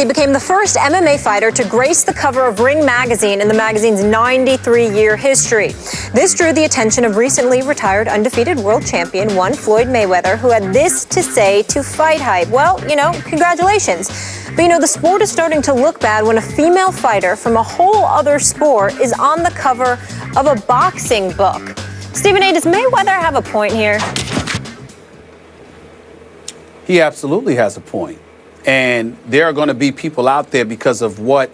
Rousey became the first MMA fighter to grace the cover of Ring magazine in the magazine's 93-year history. This drew the attention of recently retired undefeated world champion one Floyd Mayweather, who had this to say to Fight Hype. Well, congratulations. But the sport is starting to look bad when a female fighter from a whole other sport is on the cover of a boxing book. Stephen A., does Mayweather have a point here? He absolutely has a point. And there are going to be people out there because of what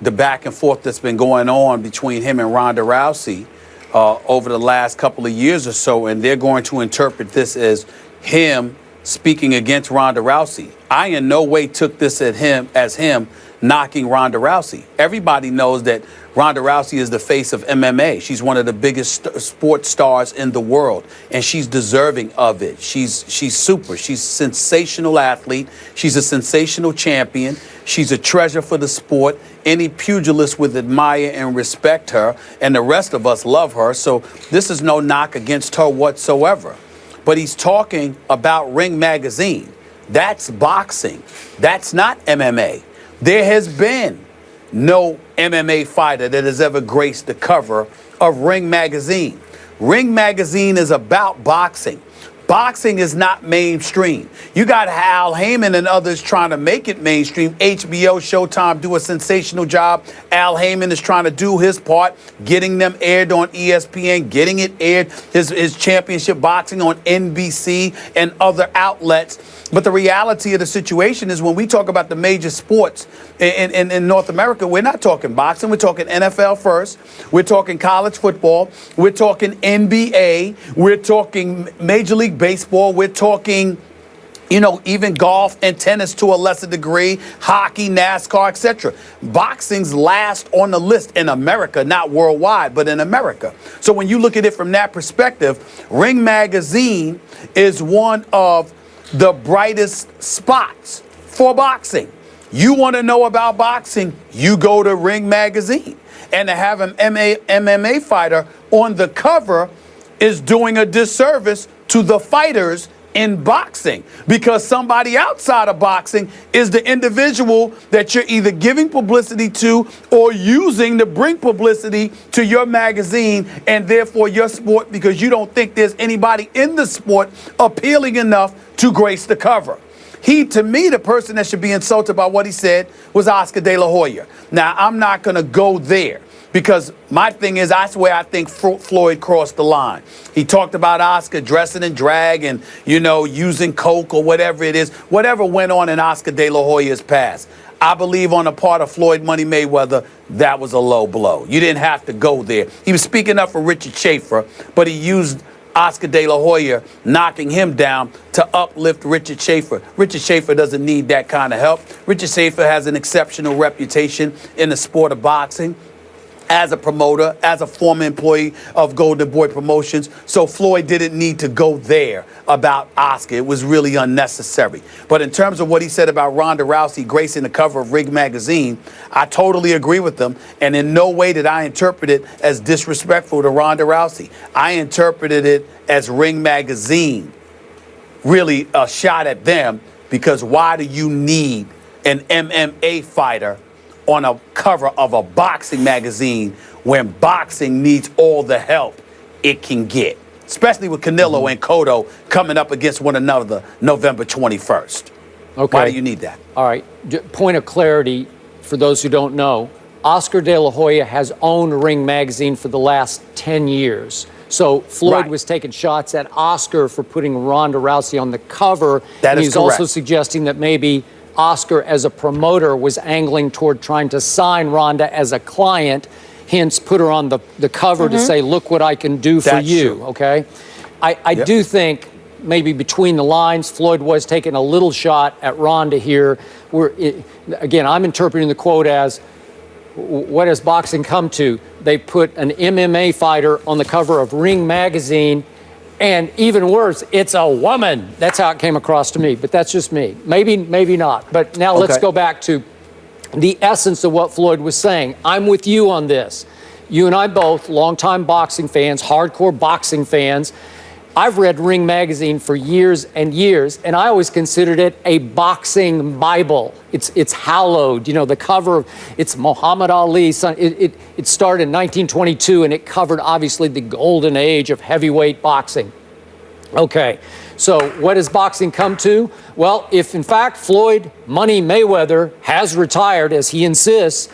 the back and forth that's been going on between him and Ronda Rousey over the last couple of years or so, and they're going to interpret this as him speaking against Ronda Rousey. I in no way took this as him knocking Ronda Rousey. Everybody knows that Ronda Rousey is the face of MMA. She's one of the biggest sports stars in the world, and she's deserving of it. She's super. She's a sensational athlete. She's a sensational champion. She's a treasure for the sport. Any pugilist would admire and respect her, and the rest of us love her. So this is no knock against her whatsoever. But he's talking about Ring magazine. That's boxing. That's not MMA. There has been no MMA fighter that has ever graced the cover of Ring magazine. Ring magazine is about boxing. Boxing is not mainstream. You got Al Heyman and others trying to make it mainstream. HBO, Showtime do a sensational job. Al Heyman is trying to do his part, getting them aired on ESPN, getting it aired, his championship boxing on NBC and other outlets. But the reality of the situation is when we talk about the major sports in North America, we're not talking boxing. We're talking NFL first. We're talking college football. We're talking NBA. We're talking Major League Baseball. We're talking, even golf and tennis to a lesser degree, hockey, NASCAR, etc. Boxing's last on the list in America, not worldwide, but in America. So when you look at it from that perspective, Ring magazine is one of the brightest spots for boxing. You want to know about boxing, you go to Ring magazine. And to have an MMA fighter on the cover is doing a disservice to the fighters in boxing, because somebody outside of boxing is the individual that you're either giving publicity to or using to bring publicity to your magazine and therefore your sport, because you don't think there's anybody in the sport appealing enough to grace the cover. To me, the person that should be insulted by what he said was Oscar De La Hoya. Now, I'm not going to go there, because my thing is, I swear I think Floyd crossed the line. He talked about Oscar dressing in drag and, using coke or whatever it is. Whatever went on in Oscar De La Hoya's past, I believe on the part of Floyd Money Mayweather, that was a low blow. You didn't have to go there. He was speaking up for Richard Schaefer, but he used Oscar De La Hoya knocking him down to uplift Richard Schaefer. Richard Schaefer doesn't need that kind of help. Richard Schaefer has an exceptional reputation in the sport of boxing as a promoter, as a former employee of Golden Boy Promotions. So Floyd didn't need to go there about Oscar. It was really unnecessary. But in terms of what he said about Ronda Rousey gracing the cover of Ring magazine, I totally agree with him. And in no way did I interpret it as disrespectful to Ronda Rousey. I interpreted it as Ring magazine really a shot at them, because why do you need an MMA fighter on a cover of a boxing magazine when boxing needs all the help it can get, especially with Canelo and Cotto coming up against one another November 21st. Okay. Why do you need that? All right. Point of clarity for those who don't know, Oscar De La Hoya has owned Ring magazine for the last 10 years. So Floyd was taking shots at Oscar for putting Ronda Rousey on the cover. That is he's correct. also suggesting that maybe Oscar, as a promoter, was angling toward trying to sign Ronda as a client, hence put her on the cover to say, look what I can do for you, okay? I do think maybe between the lines, Floyd was taking a little shot at Ronda here. Again, I'm interpreting the quote as, what has boxing come to? They put an MMA fighter on the cover of Ring magazine, and even worse, it's a woman. That's how it came across to me, but that's just me. Maybe not. But now let's go back to the essence of what Floyd was saying. I'm with you on this. You and I both, longtime boxing fans, hardcore boxing fans. I've read Ring magazine for years and years, and I always considered it a boxing Bible. It's hallowed. You know, the cover, it's Muhammad Ali's son. It started in 1922, and it covered, obviously, the golden age of heavyweight boxing. Okay, so what has boxing come to? Well, if, in fact, Floyd Money Mayweather has retired, as he insists,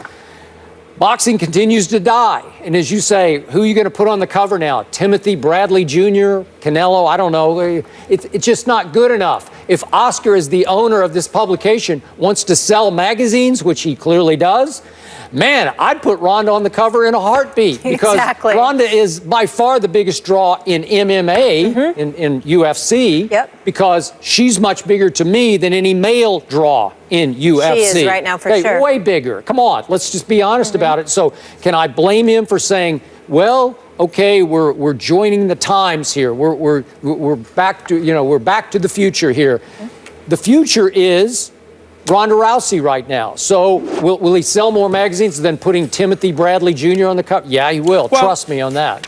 boxing continues to die. And as you say, who are you going to put on the cover now? Timothy Bradley Jr., Canelo? I don't know. It's just not good enough. If Oscar, as the owner of this publication, wants to sell magazines, which he clearly does, man, I'd put Ronda on the cover in a heartbeat. Because exactly. Ronda is by far the biggest draw in MMA, in UFC, because she's much bigger to me than any male draw in UFC. She is right now, for sure. Way bigger. Come on, let's just be honest about it. So can I blame him for saying, well, okay, we're joining the times here. We're back to, you know, we're back to the future here. The future is Ronda Rousey right now. So will he sell more magazines than putting Timothy Bradley Jr. on the cover? Yeah, he will. Well, trust me on that.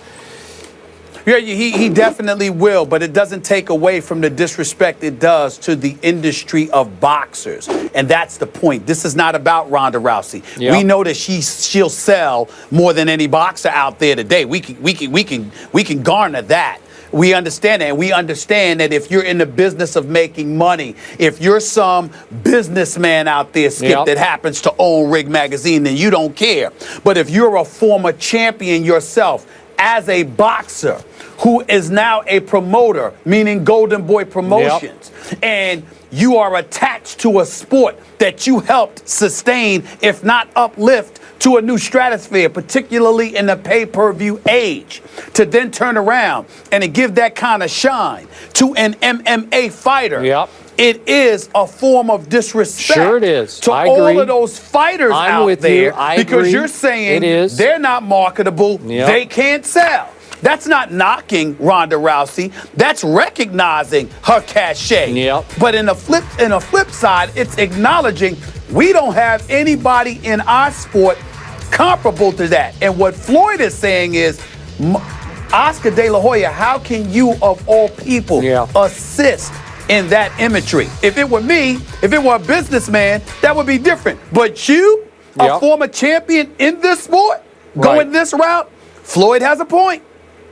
Yeah, he definitely will, but it doesn't take away from the disrespect it does to the industry of boxers. And that's the point. This is not about Ronda Rousey. Yep. We know that she'll sell more than any boxer out there today. We can garner that. We understand that. And we understand that if you're in the business of making money, if you're some businessman out there, Skip, that happens to own Ring magazine, then you don't care. But if you're a former champion yourself, as a boxer who is now a promoter, meaning Golden Boy Promotions, and you are attached to a sport that you helped sustain, if not uplift, to a new stratosphere, particularly in the pay-per-view age, to then turn around and to give that kind of shine to an MMA fighter. It is a form of disrespect. Sure it is. To all of those fighters out there, because you're saying they're not marketable, they can't sell. That's not knocking Ronda Rousey. That's recognizing her cachet. But in a flip side, it's acknowledging we don't have anybody in our sport comparable to that. And what Floyd is saying is, Oscar De La Hoya, how can you, of all people, assist in that imagery? If it were me, if it were a businessman, that would be different. But you, a former champion in this sport, going this route, Floyd has a point.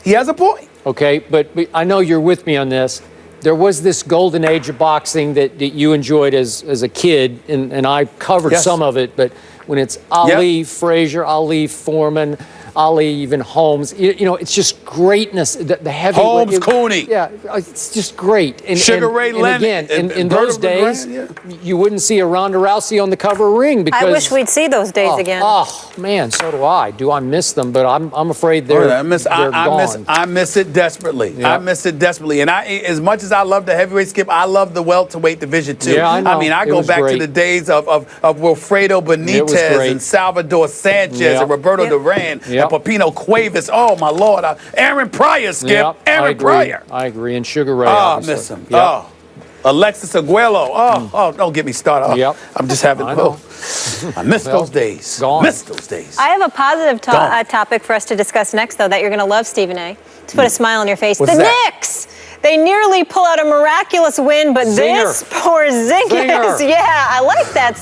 He has a point. Okay, but I know you're with me on this. There was this golden age of boxing that you enjoyed as a kid, and I covered some of it, but when it's Ali, Frazier, Ali, Foreman, Ali, even Holmes, you know, it's just greatness. The heavy Holmes, Cooney. Yeah, it's just great. And, Sugar Ray Leonard. Again, in those days, you wouldn't see a Ronda Rousey on the cover of Ring because I wish we'd see those days again. Oh man, so do I. Do I miss them? But I'm afraid they're gone. I miss it desperately. I miss it desperately. And as much as I love the heavyweight, Skip, I love the welterweight division too. Yeah, I know. I mean, I go back to the days of Wilfredo Benitez and Salvador Sanchez and Roberto Duran and Pepino Cuevas. Oh my Lord, Aaron Pryor, Skip. Aaron Pryor. I agree. And Sugar Ray. I miss him. Oh, Alexis Aguero. Oh, don't get me started. I'm just having. I miss those days. Miss those days. I have a positive topic for us to discuss next, though, that you're going to love, Stephen A. To put a smile on your face. What's the that? Knicks. They nearly pull out a miraculous win, but this poor Zinger. Yeah, I like that.